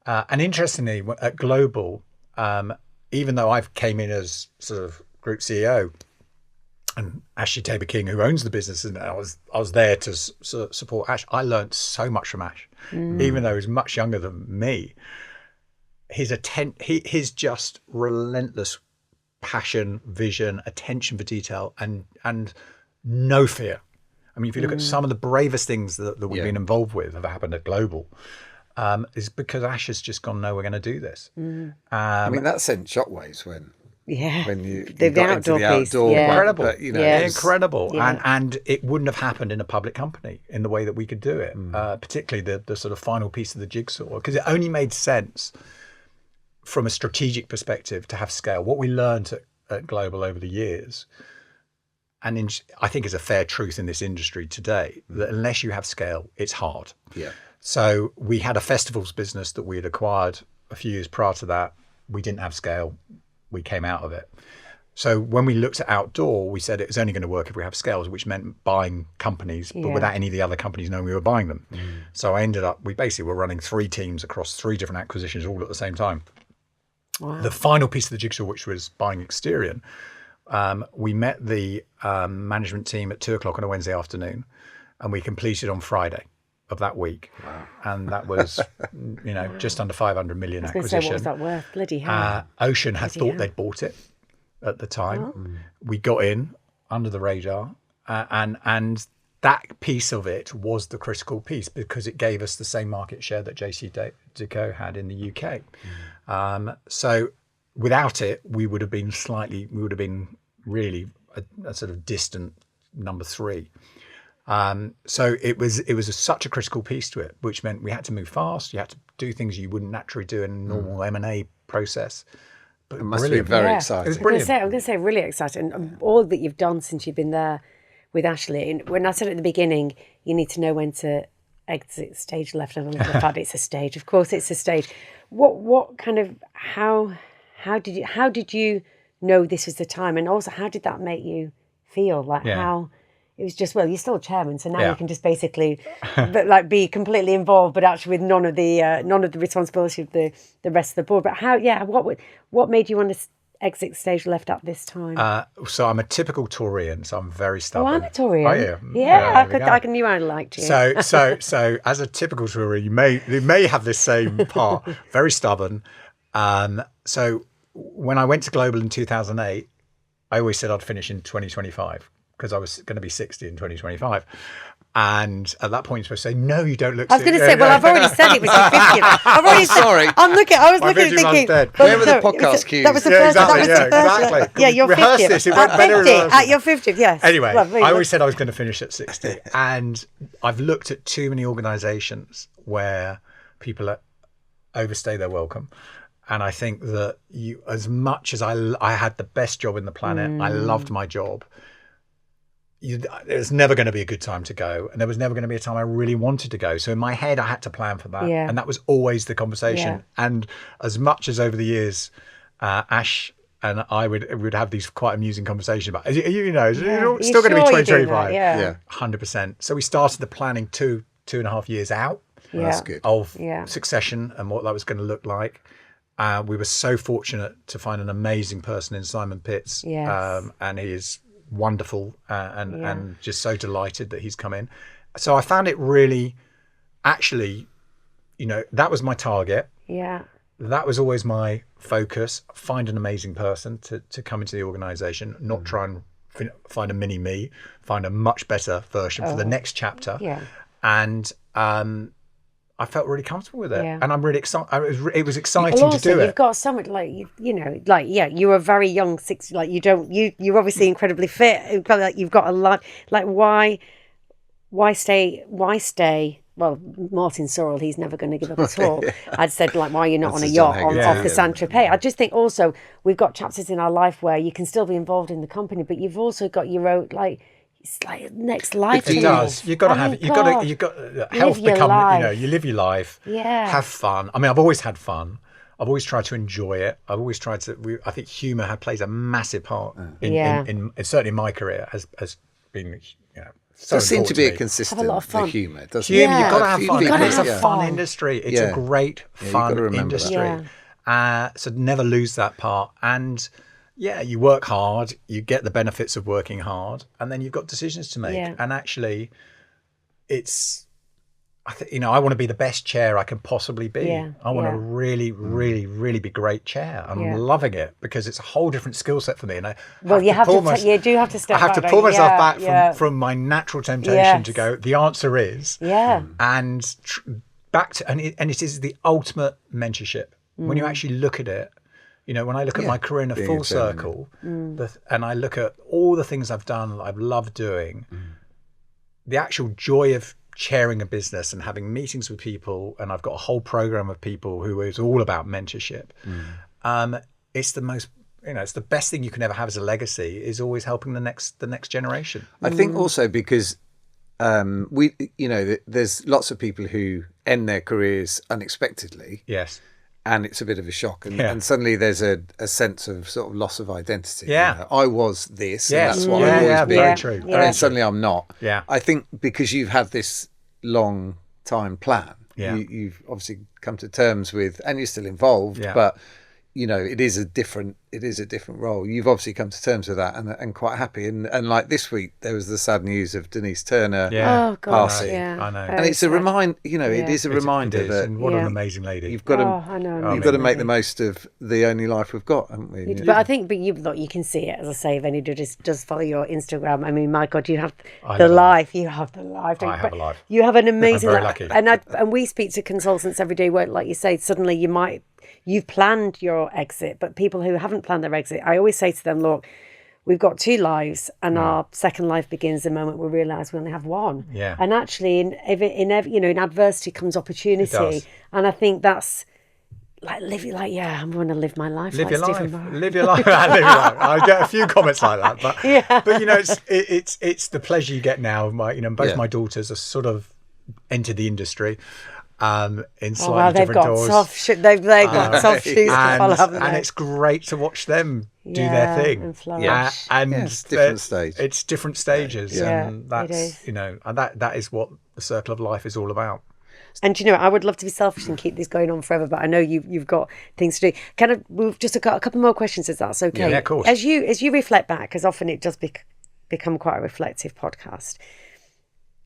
And interestingly, at Global, even though I came in as sort of group CEO, and Ashley Tabor-King, who owns the business, and I was there to support Ash. I learned so much from Ash, even though he was much younger than me. His just relentless passion, vision, attention for detail, and no fear. I mean, if you look at some of the bravest things that we've been involved with have happened at Global, is because Ash has just gone, no, we're going to do this. I mean, that sent shockwaves when you the got into the outdoor piece. Incredible. But, incredible. And it wouldn't have happened in a public company in the way that we could do it, particularly the sort of final piece of the jigsaw, because it only made sense from a strategic perspective to have scale. What we learned at Global over the years, and I think is a fair truth in this industry today, that unless you have scale, it's hard. So we had a festivals business that we had acquired a few years prior to that. We didn't have scale. We came out of it. So when we looked at outdoor, we said it was only going to work if we have scales, which meant buying companies, but without any of the other companies knowing we were buying them. So I ended up, we basically were running 3 teams across 3 different acquisitions all at the same time. Wow. The final piece of the jigsaw, which was buying Exterion, we met the management team at 2:00 on a Wednesday afternoon, and we completed on Friday of that week. Wow. And that was, just under 500 million I was going to acquisition. say, what was that worth? Bloody hell. Ocean had thought they'd bought it. at the time. We got in under the radar, and that piece of it was the critical piece because it gave us the same market share that JCDecaux had in the UK. So without it, we would have been really a sort of distant number 3. So it was such a critical piece to it, which meant we had to move fast. You had to do things you wouldn't naturally do in a normal M&A process. But it must be very exciting. It was brilliant. I'm going to say really exciting. And all that you've done since you've been there with Ashley. And when I said at the beginning, you need to know when to exit stage left. And I love the fact it's a stage. Of course, it's a stage. What kind of how did you know this was the time? And also, how did that make you feel? Like how it was just, well, you're still chairman, so now you can just basically be completely involved, but actually with none of the responsibility of the rest of the board. But what made you want to exit stage left at this time? So I'm a typical Taurian, so I'm very stubborn. Oh, I'm a Taurian. Are you? I knew I liked you. So as a typical Taurian, you may have this same part. Very stubborn. So when I went to Global in 2008, I always said I'd finish in 2025 because I was going to be 60 in 2025. And at that point, you're supposed to say, no, you don't look... I was going to say, well, I've already said it was your 50th. I've already said... Sorry. I was looking thinking... Where were the podcast cues? That was the first... Exactly. Yeah, you're 50th. This, it went better 50, at your 50th, yes. Anyway, I always said I was going to finish at 60. And I've looked at too many organisations where people overstay their welcome. And I think that as much as I had the best job in the planet, I loved my job, there's never going to be a good time to go. And there was never going to be a time I really wanted to go. So in my head, I had to plan for that. Yeah. And that was always the conversation. Yeah. And as much as over the years, Ash and I would have these quite amusing conversations about, it's still going to be 2025. Yeah. 100%. So we started the planning 2.5 years out That's good. of succession and what that was going to look like. We were so fortunate to find an amazing person in Simon Pitts. Yes. And he is wonderful and just so delighted that he's come in. So I found it really, actually, that was my target. Yeah. That was always my focus. Find an amazing person to come into the organisation, not try and find a mini me, find a much better version for the next chapter. Yeah. And I felt really comfortable with it, and I'm really excited. It was exciting Well, also, to do it. You've got so much, you were very young, you're obviously incredibly fit. You've got a lot. Like, why stay? Well, Martin Sorrell, he's never going to give up at all. I'd said, why are you not on a yacht off the Saint-Tropez? I just think also we've got chapters in our life where you can still be involved in the company, but you've also got your own, it's like next life. It does. You've got to have it. You've got to health become. You live your life. Yeah. Have fun. I mean, I've always had fun. I've always tried to enjoy it. I've always tried to. I think humour plays a massive part in certainly in my career has been. So does seem to be me. a consistent have a lot of fun. humour, doesn't You've it? got to have fun. It's a fun Yeah. industry. It's a great fun industry. So never lose that part. And you work hard, you get the benefits of working hard, and then you've got decisions to make. Yeah. And actually, I want to be the best chair I can possibly be. Yeah. I want to really, really, really be great chair. I'm loving it because it's a whole different skill set for me. And you do have to step back. I have to pull myself back from my natural temptation to go, the answer is. Yeah. And back to, and it is the ultimate mentorship. When you actually look at it, when I look at my career in a full circle, and I look at all the things I've done that I've loved doing, the actual joy of chairing a business and having meetings with people, and I've got a whole program of people who is all about mentorship. It's the most, it's the best thing you can ever have as a legacy, is always helping the next generation. I think also because there's lots of people who end their careers unexpectedly. Yes. And it's a bit of a shock, and suddenly there's a sense of sort of loss of identity. Yeah, I was this, and that's what I've always been. Very true. And then suddenly I'm not. Yeah, I think because you've had this long time plan, you've obviously come to terms with, and you're still involved, but it is a different a different role. You've obviously come to terms with that and quite happy. And like this week, there was the sad news of Denise Turner Oh gosh, passing. yeah. I know. And it's a reminder, it is a It reminder is, that and what an amazing lady. you've got I know, to make the most of the only life we've got, haven't we? But I think, you can see it, as I say, if anybody does follow your Instagram. I mean, my God, you have the life. You have the life. I have a life. You have an amazing I'm very life. lucky. And we speak to consultants every day where, like you say, suddenly you've planned your exit, but people who haven't planned their exit, I always say to them, look, we've got 2 lives, and our second life begins the moment we realise we only have one. Yeah. And actually, in adversity comes opportunity, and I think that's I'm going to live my life. Live like your Stephen life. Miron. Live your life. Live your life. I get a few comments like that, but it's the pleasure you get now. Both my daughters are sort of entered the industry. In slightly different doors. They've got soft shoes to follow, haven't they? And it's great to watch them do their thing. And flourish. And it's different stages. It's different stages, and that's it is. and that is what the circle of life is all about. And I would love to be selfish and keep this going on forever, but I know you've got things to do. We've just got a couple more questions, if that's okay. Yeah, of course. As you reflect back, because often it does become quite a reflective podcast.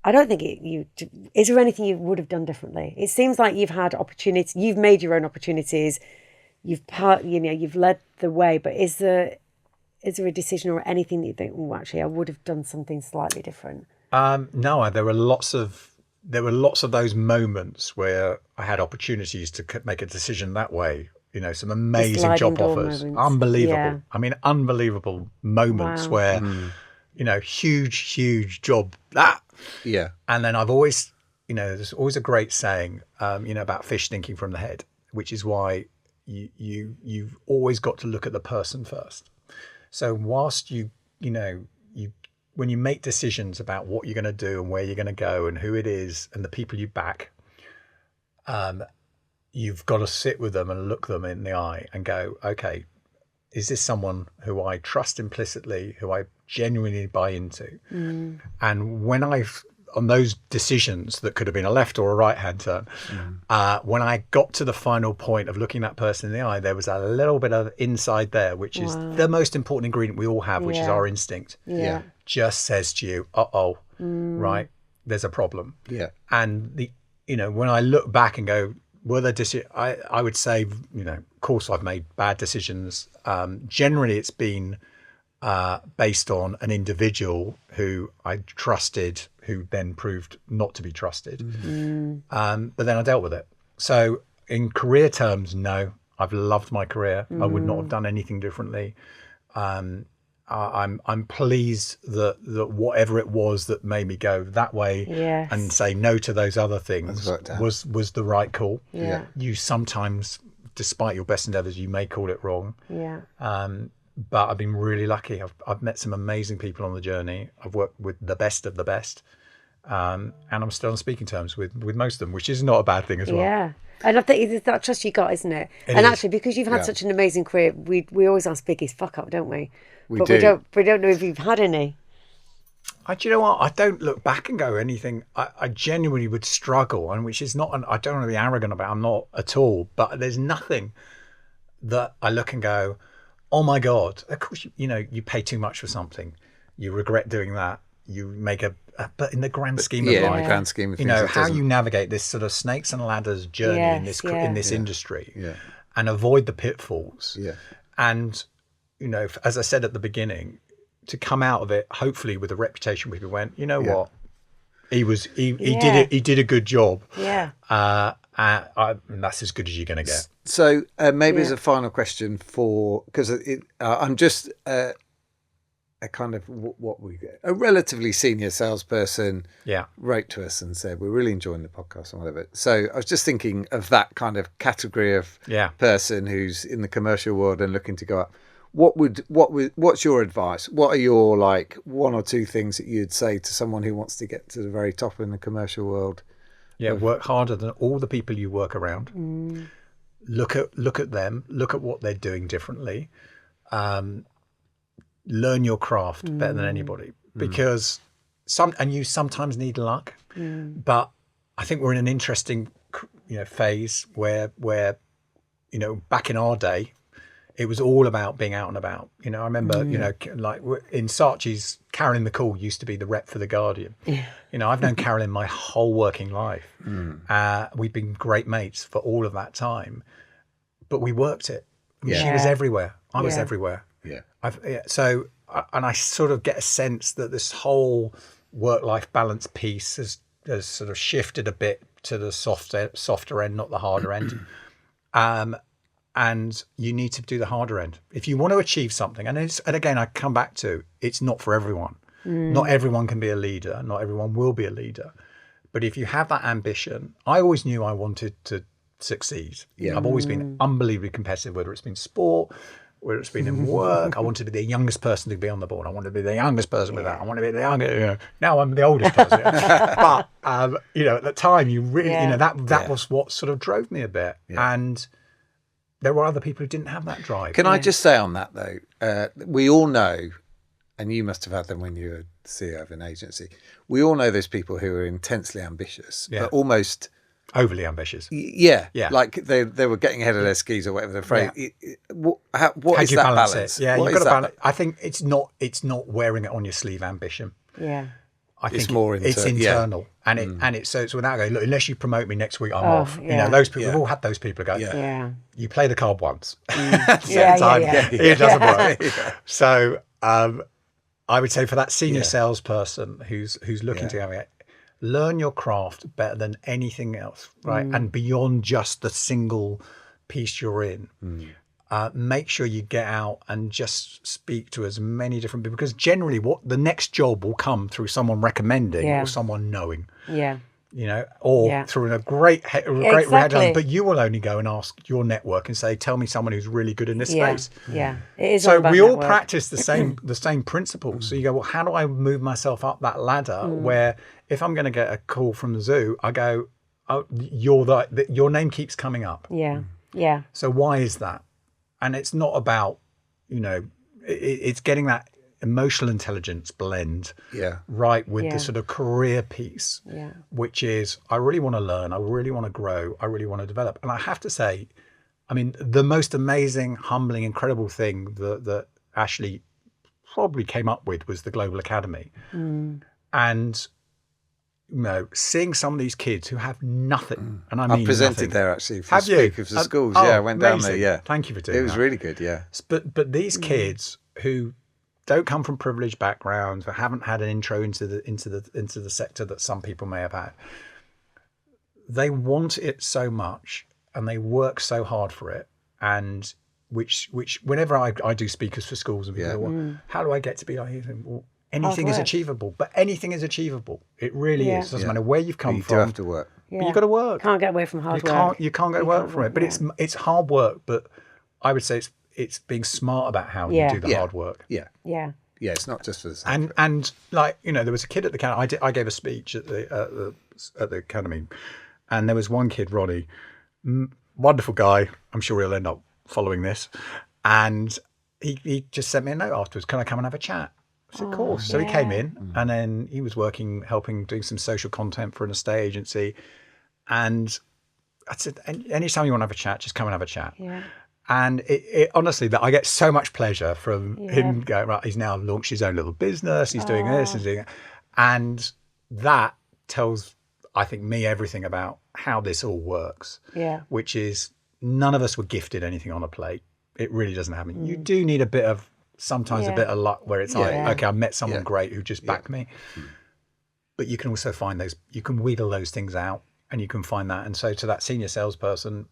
I don't think is there anything you would have done differently? It seems like you've had opportunities, you've made your own opportunities, you've led the way, but is there a decision or anything that you think, oh, actually, I would have done something slightly different? No, there were lots of those moments where I had opportunities to make a decision that way. Some amazing job offers, moments. unbelievable. Yeah. I mean, unbelievable moments where, huge job that. Yeah. And then I've always, there's always a great saying, about fish thinking from the head, which is why you've always got to look at the person first. So whilst when you make decisions about what you're going to do and where you're going to go and who it is and the people you back, you've got to sit with them and look them in the eye and go, okay, is this someone who I trust implicitly, who I genuinely buy into? And when on those decisions that could have been a left or a right hand turn, when I got to the final point of looking that person in the eye, there was a little bit of inside there, which is the most important ingredient we all have, which is our instinct. Yeah. Just says to you, right, there's a problem. Yeah. And when I look back and go, were there I would say, of course I've made bad decisions. Generally it's been based on an individual who I trusted, who then proved not to be trusted. But then I dealt with it. So in career terms, no, I've loved my career. I would not have done anything differently. I'm pleased that whatever it was that made me go that way and say no to those other things was the right call. Yeah. You sometimes, despite your best endeavours, you may call it wrong. Yeah. But I've been really lucky. I've met some amazing people on the journey. I've worked with the best of the best. And I'm still on speaking terms with most of them, which is not a bad thing as well. Yeah. And I think it's that trust you got, isn't it? Actually, because you've had such an amazing career, we always ask biggest fuck up, don't we? We don't know if you've had any. Do you know what? I don't look back and go anything. I genuinely would struggle, and which is not. I don't want to be arrogant about. I'm not at all. But there's nothing that I look and go, oh my God. Of course, you pay too much for something. You regret doing that. You make but in the grand scheme of life, in the grand scheme of things, how you navigate this sort of snakes and ladders journey in this industry, and avoid the pitfalls. Yeah. And as I said at the beginning, to come out of it hopefully with a reputation where people went, what, he did a good job. Yeah. And that's as good as you're going to get. So maybe as a final question because I'm just a kind of a relatively senior salesperson wrote to us and said, we're really enjoying the podcast and whatever. So I was just thinking of that kind of category of person who's in the commercial world and looking to go up. What's your advice? What are your one or two things that you'd say to someone who wants to get to the very top in the commercial world? Yeah, work harder than all the people you work around. Look at them. Look at what they're doing differently. Learn your craft better than anybody, because you sometimes need luck. But I think we're in an interesting phase where back in our day, it was all about being out and about. You know, I remember, you know, like in Saatchi's, Carolyn McCall used to be the rep for The Guardian. Yeah. You know, I've known Carolyn my whole working life. We've been great mates for all of that time, but we worked it. I mean, she was everywhere. I was everywhere. Yeah. And I sort of get a sense that this whole work-life balance piece has sort of shifted a bit to the softer end, not the harder end. And you need to do the harder end if you want to achieve something. And again, I come back to, it's not for everyone. Not everyone can be a leader. Not everyone will be a leader. But if you have that ambition, I always knew I wanted to succeed. Yeah. I've always been unbelievably competitive, whether it's been sport, whether it's been in work. I wanted to be the youngest person to be on the board. I wanted to be the youngest person with that. I want to be the youngest. You know, now I'm the oldest person. But you know, at the time, you really, you know, that was what sort of drove me a bit. And there were other people who didn't have that drive. Can I just say on that though, we all know, and you must have had them when you were CEO of an agency. We all know those people who are intensely ambitious, but almost overly ambitious. Yeah. Like they were getting ahead of their skis or whatever the phrase. What is that balance? Yeah, you've got to balance. I think it's not wearing it on your sleeve ambition. Yeah. I think it's more it's internal, and it's without going, look, unless you promote me next week, I'm off. You know, those people, we've all had those people who go, you play the card once, second time, it doesn't work. So I would say for that senior salesperson who's looking to go, learn your craft better than anything else, right? And beyond just the single piece you're in. Make sure you get out and just speak to as many different people, because generally what the next job will come through someone recommending or someone knowing. Yeah. You know, or through a great headhunt, but you will only go and ask your network and say, tell me someone who's really good in this space. Yeah. It is. So we all practice the same principles. So you go, well, how do I move myself up that ladder where if I'm going to get a call from the zoo, I go, oh, your name keeps coming up. Yeah. Yeah. So why is that? And it's not about, you know, it's getting that emotional intelligence blend right with the sort of career piece, which is, I really want to learn, I really want to grow, I really want to develop. And I have to say, I mean, the most amazing, humbling, incredible thing that Ashley probably came up with was the Global Academy. And you know, seeing some of these kids who have nothing, and I mean, I presented nothing. there actually for speakers for schools. I went down there. Yeah, thank you for doing that. It was really good. Yeah, but these kids who don't come from privileged backgrounds, who haven't had an intro into the sector that some people may have had, they want it so much and they work so hard for it. And which whenever I do speakers for schools and people go, well, how do I get to be like you? Well, anything is achievable, but anything is achievable. It really is. It doesn't matter where you've come from. You do have to work. But you've got to work. Can't get away from hard work. You can't get work from it. But it's hard work. But I would say it's being smart about how you do the hard work. Yeah. Yeah. Yeah. It's not just for the sake and like, you know, there was a kid at the academy. I gave a speech at the academy, and there was one kid, Ronnie, wonderful guy. I'm sure he'll end up following this, and he just sent me a note afterwards. Can I come and have a chat? I said, of course. So he came in, and then he was helping doing some social content for an estate agency. And I said, anytime you want to have a chat, just come and have a chat. Yeah. And it honestly, that I get so much pleasure from him going, right, he's now launched his own little business. He's doing this and doing that. And that tells, I think, me everything about how this all works. Yeah. Which is, none of us were gifted anything on a plate. It really doesn't happen. You do need sometimes a bit of luck where it's like, okay, I met someone great who just backed me. But you can also find you can wheedle those things out, and you can find that. And so to that senior salesperson,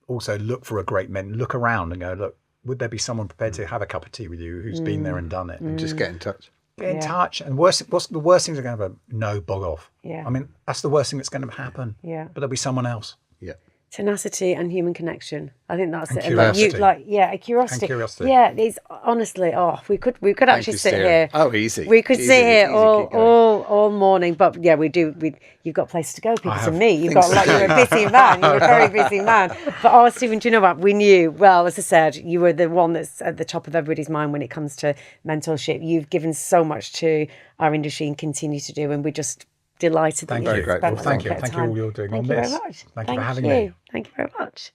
also look for a great mentor, look around and go, look, would there be someone prepared to have a cup of tea with you who's been there and done it? And just get in touch. Get in touch. And what's the worst things are going to happen? No, bog off. Yeah. I mean, that's the worst thing that's going to happen. Yeah. But there'll be someone else. Yeah. Tenacity and human connection. I think that's and it. Curiosity. A curiosity. And curiosity. Yeah, it's honestly. We could actually sit here. Oh, easy. We could sit here all morning. But yeah, we do. You've got places to go. People to meet. You've got you're a busy man. You're a very busy man. But Stephen, do you know what? We knew. Well, as I said, you were the one that's at the top of everybody's mind when it comes to mentorship. You've given so much to our industry and continue to do, and we just. Delighted that you spent Thank you all you're doing on this. Thank you very much. Thank you for having me. Thank you very much.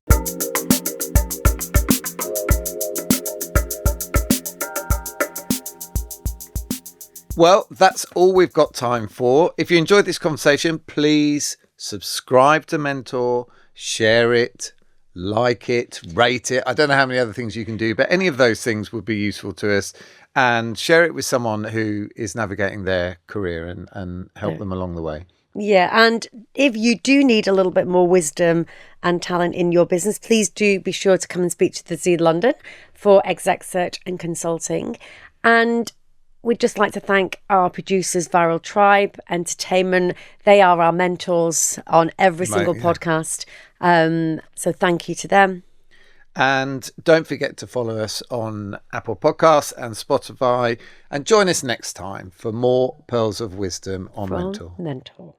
Well, that's all we've got time for. If you enjoyed this conversation, please subscribe to Mentor, share it, like it, rate it. I don't know how many other things you can do, but any of those things would be useful to us. And share it with someone who is navigating their career and help them along the way. Yeah, and if you do need a little bit more wisdom and talent in your business, please do be sure to come and speak to the TheZoo.London for exec search and consulting. And we'd just like to thank our producers, Viral Tribe Entertainment. They are our mentors on every single podcast. So thank you to them. And don't forget to follow us on Apple Podcasts and Spotify. And join us next time for more pearls of wisdom on Mentor. Mentor.